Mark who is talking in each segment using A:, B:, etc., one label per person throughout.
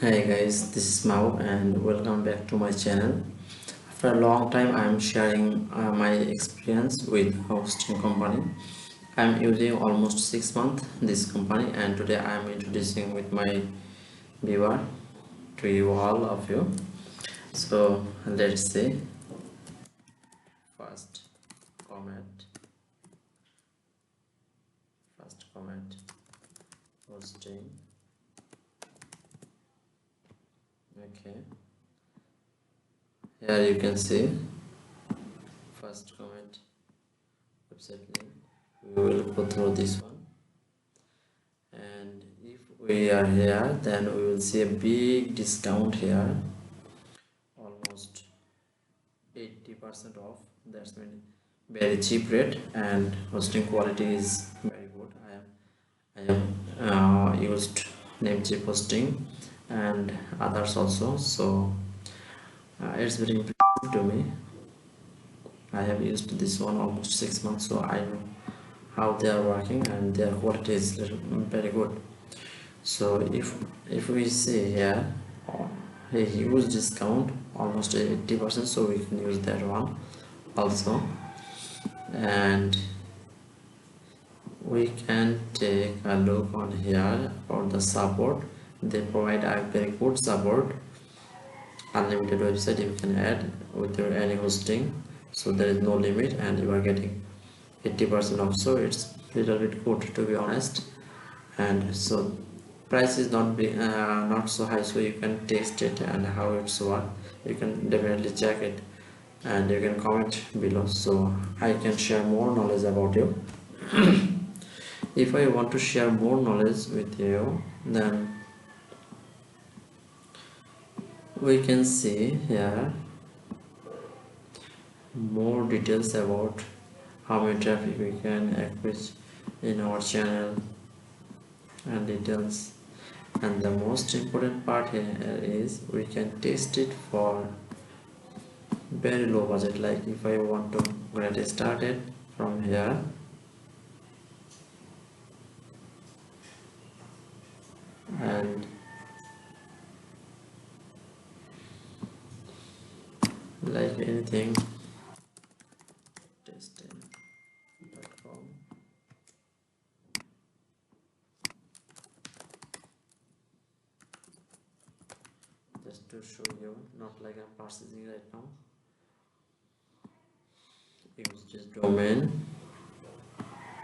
A: Hey guys, this is Mahbub and welcome back to my channel. After a long time, I am sharing my experience with hosting company. I am using almost 6 months this company, and today I am introducing with my viewer to you all of you. So let's see. First comment, first comment hosting. Okay, here you can see first comment website link. We will go through this one, and if we are here, then we will see a big discount here, almost 80% off. That's mean very cheap rate, and hosting quality is very good. I have used Namecheap hosting and others also, so it's very impressive to me. I have used this one almost 6 months, so I know how they are working, and their quality is very good. So if we see here, a huge discount, almost 80%, so we can use that one also. And we can take a look on here for the support. They provide a very good support, unlimited website you can add with your any hosting, so there is no limit, and you are getting 80% off, so it's little bit good, to be honest. And so price is not so high, so you can test it and how it's work. You can definitely check it, and you can comment below, so I can share more knowledge about you. If I want to share more knowledge with you, then we can see here more details about how many traffic we can acquire in our channel and details. And the most important part here is we can test it for very low budget. Like if I want to get started from here, and like anything, testing.com, just to show you, not like I'm purchasing right now. Use this domain.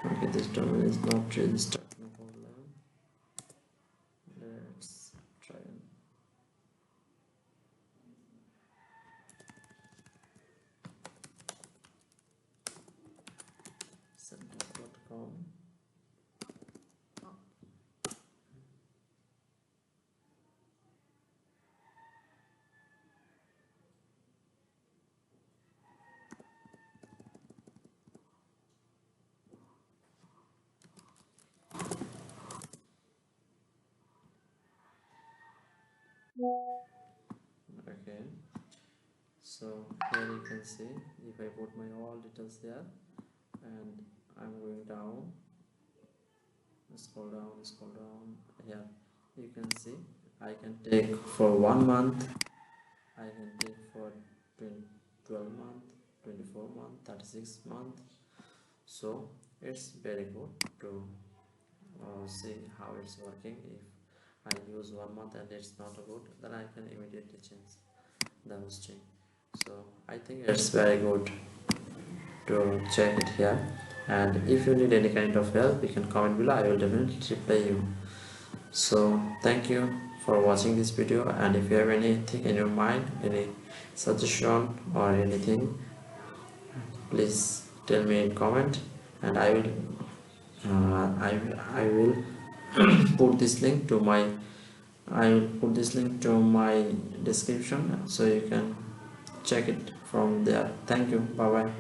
A: Okay, this domain is not registered, no problem. Let's try and center.com. Okay, so here you can see, if I put my all details here and I'm going down, scroll down, here you can see I can take for 1 month, I can take for 12 month, 24 month, 36 month. So it's very good to see how it's working. If I use 1 month and it's not good, then I can immediately change the hosting. So I think it's very good to check it here. And if you need any kind of help, you can comment below. I will definitely reply you. So thank you for watching this video, and if you have anything in your mind, any suggestion or anything, please tell me in comment, and I will put this link to my description, so you can check it from there. Thank you. Bye bye.